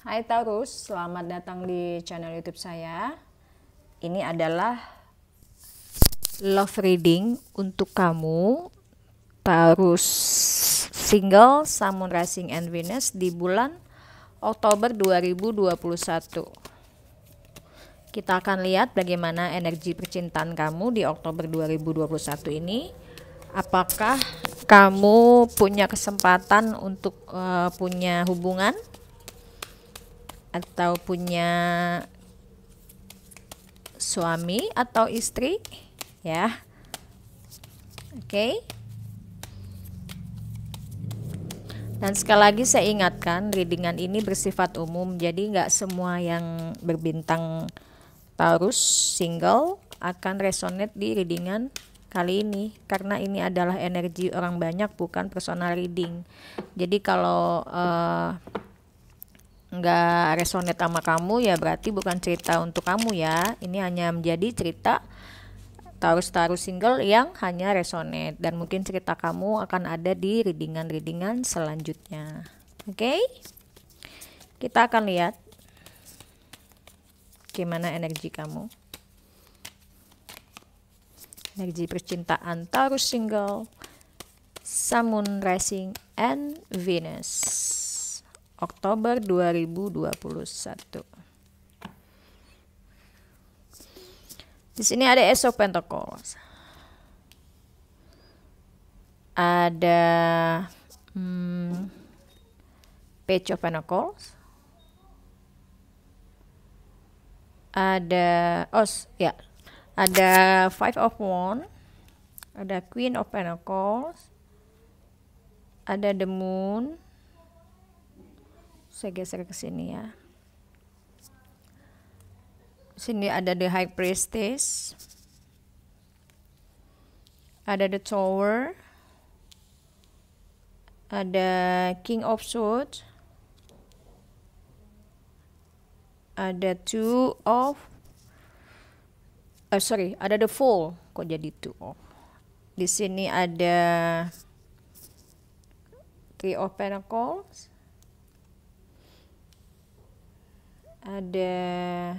Hai Taurus, selamat datang di channel YouTube saya. Ini adalah love reading untuk kamu Taurus single, Sun, Rising and Venus di bulan Oktober 2021. Kita akan lihat bagaimana energi percintaan kamu di Oktober 2021 ini. Apakah kamu punya kesempatan untuk punya hubungan atau punya suami atau istri, ya. Oke. Dan sekali lagi saya ingatkan, readingan ini bersifat umum, jadi nggak semua yang berbintang Taurus single akan resonate di readingan kali ini, karena ini adalah energi orang banyak, bukan personal reading. Jadi kalau nggak resonate sama kamu, ya berarti bukan cerita untuk kamu ya. Ini hanya menjadi cerita Taurus single yang hanya resonate, dan mungkin cerita kamu akan ada di readingan selanjutnya. Oke? Kita akan lihat gimana energi kamu. Energi percintaan Taurus single, Sun, Rising and Venus. Oktober 2021. Di sini ada Ace of Pentacles. Ada Page of Pentacles. Ada ada Five of Wands. Ada Queen of Pentacles. Ada The Moon. Saya geser ke sini ya. Sini ada The High Priestess. Ada The Tower. Ada King of Swords. Ada ada The Fool. Kok jadi Two of? Di sini ada Three of Pentacles. Ada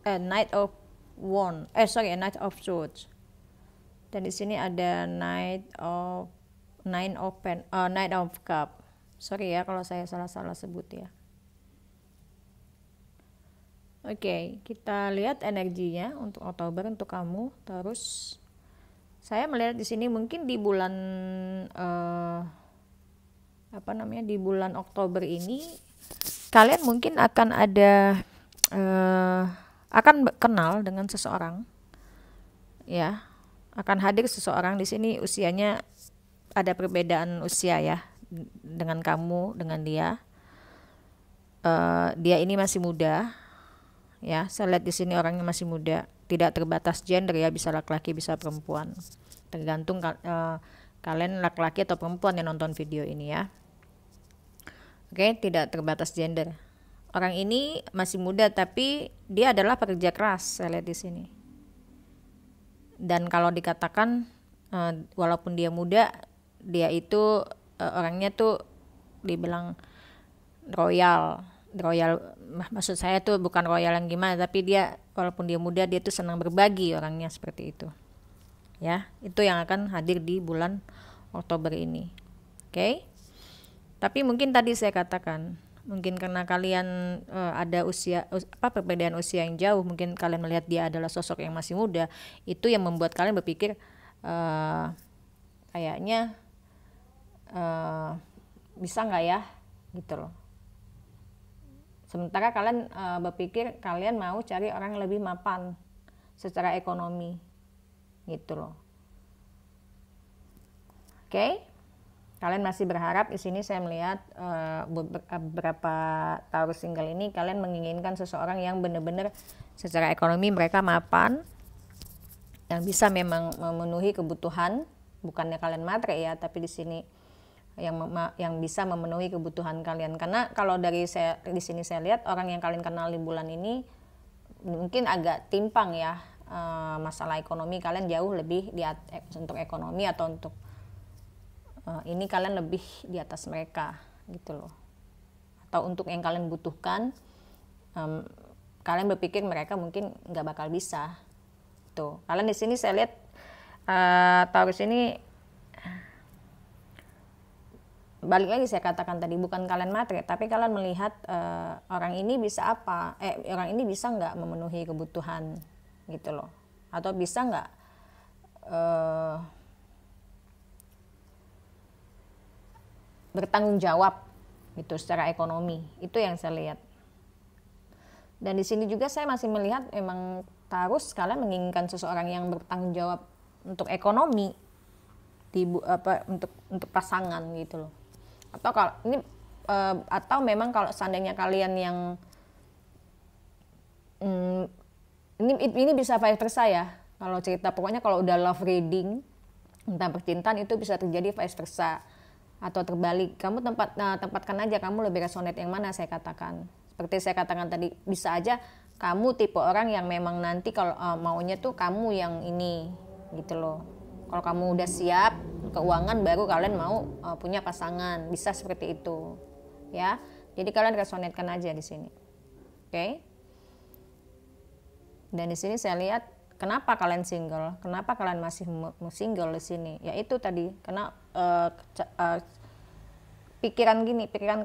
Knight of Wands. Knight of Swords. Dan di sini ada Knight of Cup. Sorry ya kalau saya salah sebut ya. Oke, kita lihat energinya untuk Oktober untuk kamu. Terus saya melihat di sini mungkin di bulan di bulan Oktober ini kalian mungkin akan ada akan kenal dengan seseorang, ya. Akan hadir seseorang di sini, usianya ada perbedaan usia ya dengan kamu, dengan dia. Dia ini masih muda, ya. Saya lihat di sini orangnya masih muda, tidak terbatas gender ya, bisa laki-laki bisa perempuan, tergantung kalian laki-laki atau perempuan yang nonton video ini ya. Oke, tidak terbatas gender. Orang ini masih muda tapi dia adalah pekerja keras, saya lihat di sini. Dan kalau dikatakan walaupun dia muda, dia itu orangnya tuh dibilang royal. Maksud saya tuh bukan royal yang gimana, tapi dia walaupun dia muda, dia tuh senang berbagi, orangnya seperti itu. Ya, itu yang akan hadir di bulan Oktober ini. Oke? Tapi mungkin tadi saya katakan, mungkin karena kalian ada perbedaan usia yang jauh, mungkin kalian melihat dia adalah sosok yang masih muda, itu yang membuat kalian berpikir kayaknya bisa nggak ya, gitu loh. Sementara kalian berpikir kalian mau cari orang yang lebih mapan secara ekonomi, gitu loh. Oke? Kalian masih berharap, di sini saya melihat beberapa Taurus single ini kalian menginginkan seseorang yang benar-benar secara ekonomi mereka mapan, yang bisa memang memenuhi kebutuhan, bukannya kalian matre ya, tapi di sini yang bisa memenuhi kebutuhan kalian. Karena kalau di sini saya lihat orang yang kalian kenal di bulan ini mungkin agak timpang ya, masalah ekonomi kalian jauh lebih untuk ekonomi atau untuk ini kalian lebih di atas mereka, gitu loh. atau untuk yang kalian butuhkan, kalian berpikir mereka mungkin nggak bakal bisa. Tuh, kalian di sini saya lihat Taurus ini, balik lagi saya katakan tadi, bukan kalian materi, tapi kalian melihat orang ini bisa apa, orang ini bisa nggak memenuhi kebutuhan gitu loh, atau bisa nggak bertanggung jawab gitu secara ekonomi. Itu yang saya lihat. Dan di sini juga saya masih melihat memang Taurus kalian menginginkan seseorang yang bertanggung jawab untuk ekonomi untuk pasangan gitu loh. Atau kalau ini atau memang kalau seandainya kalian yang ini bisa vice versa ya. Kalau cerita pokoknya kalau udah love reading tentang percintaan itu bisa terjadi vice versa atau terbalik. Kamu tempatkan aja kamu lebih resonate yang mana saya katakan. Seperti saya katakan tadi, bisa aja kamu tipe orang yang memang nanti kalau maunya tuh kamu yang ini gitu loh. Kalau kamu udah siap keuangan baru kalian mau punya pasangan, bisa seperti itu ya. Jadi kalian resonatekan aja di sini. Oke? Dan di sini saya lihat kenapa kalian single, kenapa kalian masih single di sini? Ya itu tadi, karena pikiran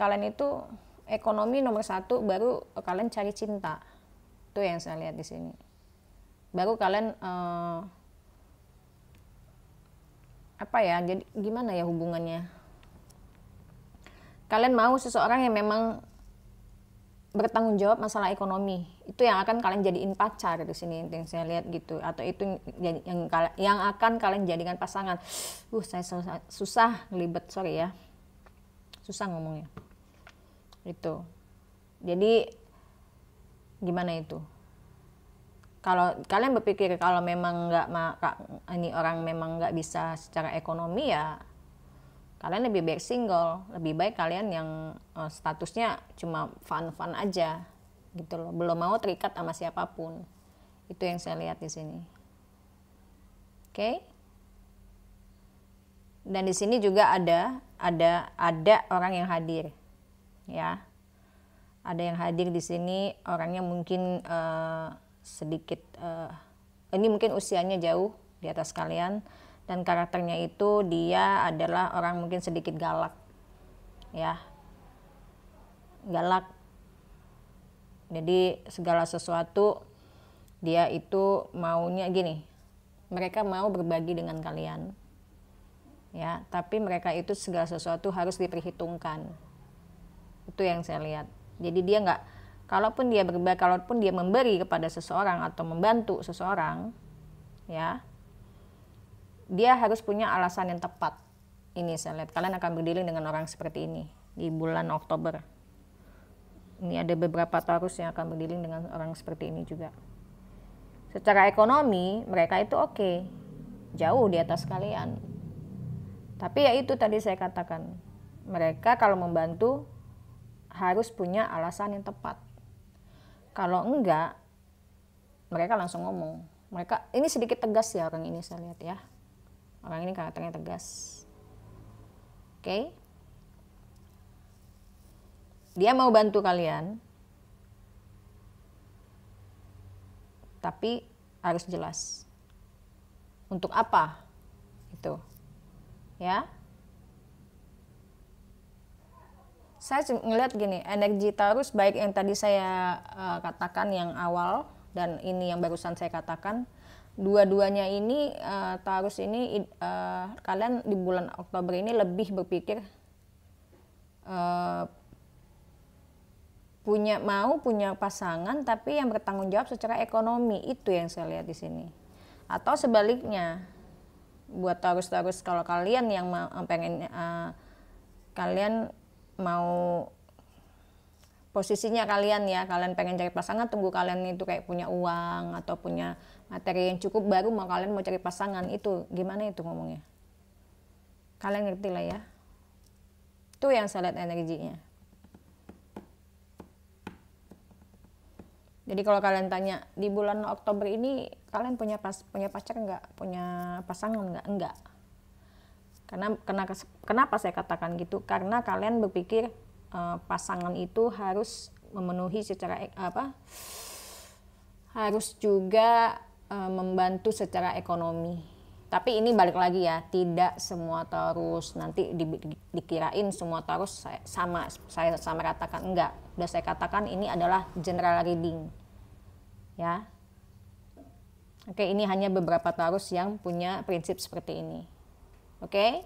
kalian itu ekonomi nomor satu, baru kalian cari cinta. Itu yang saya lihat di sini. Baru kalian jadi gimana ya hubungannya? Kalian mau seseorang yang memang bertanggung jawab masalah ekonomi. Itu yang akan kalian jadiin pacar di sini, yang saya lihat gitu. Atau itu yang akan kalian jadikan pasangan. Saya susah ngelibet, sorry ya. Susah ngomongnya. Itu. Jadi gimana itu? Kalau kalian berpikir kalau memang ini orang memang nggak bisa secara ekonomi, ya kalian lebih baik single, lebih baik kalian yang statusnya cuma fun aja gitu loh, belum mau terikat sama siapapun. Itu yang saya lihat di sini. Oke? Dan di sini juga ada orang yang hadir, ya. Ada yang hadir di sini, orangnya mungkin sedikit ini mungkin usianya jauh di atas kalian, dan karakternya itu dia adalah orang mungkin sedikit galak, ya, galak. Jadi segala sesuatu dia itu maunya gini, mereka mau berbagi dengan kalian, ya, tapi mereka itu segala sesuatu harus diperhitungkan. Itu yang saya lihat. Jadi dia nggak, kalaupun dia memberi kepada seseorang atau membantu seseorang, ya, dia harus punya alasan yang tepat. Ini saya lihat kalian akan berdealing dengan orang seperti ini di bulan Oktober. Ini ada beberapa Taurus yang akan berdealing dengan orang seperti ini juga. Secara ekonomi mereka itu oke, jauh di atas kalian. Tapi ya itu tadi saya katakan, mereka kalau membantu harus punya alasan yang tepat. Kalau enggak, mereka langsung ngomong. Mereka ini sedikit tegas ya orang ini, saya lihat ya. Orang ini karakternya tegas. Oke? Dia mau bantu kalian, tapi harus jelas. Untuk apa? Itu. Ya. Saya ngelihat gini, energi Taurus baik yang tadi saya katakan yang awal dan ini yang barusan saya katakan, dua-duanya ini Taurus ini kalian di bulan Oktober ini lebih berpikir punya pasangan tapi yang bertanggung jawab secara ekonomi. Itu yang saya lihat di sini. Atau sebaliknya, buat Taurus kalau kalian yang pengen kalian mau posisinya kalian ya, kalian pengen cari pasangan, tunggu kalian itu kayak punya uang atau punya materi yang cukup baru mau cari pasangan. Itu gimana itu ngomongnya, kalian ngerti lah ya. Itu yang saya lihat energinya. Jadi kalau kalian tanya di bulan Oktober ini kalian punya pacar nggak, punya pasangan nggak? Enggak. Kenapa saya katakan gitu? Karena kalian berpikir pasangan itu harus memenuhi secara harus juga membantu secara ekonomi. Tapi ini balik lagi ya, tidak semua Taurus nanti dikirain semua Taurus saya sama ratakan, enggak. Udah saya katakan ini adalah general reading. Ya. Oke, ini hanya beberapa Taurus yang punya prinsip seperti ini. Oke?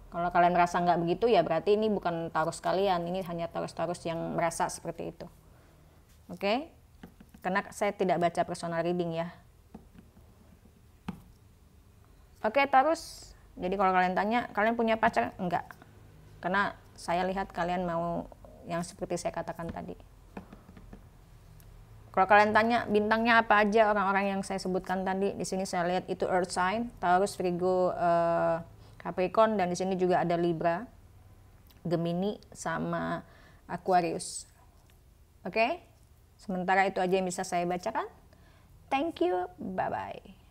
Kalau kalian merasa nggak begitu ya berarti ini bukan Taurus kalian, ini hanya Taurus-Taurus yang merasa seperti itu. Oke? Karena saya tidak baca personal reading ya. Oke, Taurus. Jadi kalau kalian tanya, kalian punya pacar? Enggak. Karena saya lihat kalian mau yang seperti saya katakan tadi. Kalau kalian tanya bintangnya apa aja orang-orang yang saya sebutkan tadi, di sini saya lihat itu Earth sign, Taurus, Virgo, Capricorn, dan di sini juga ada Libra, Gemini, sama Aquarius. Oke? Sementara itu aja yang bisa saya bacakan. Thank you, bye-bye.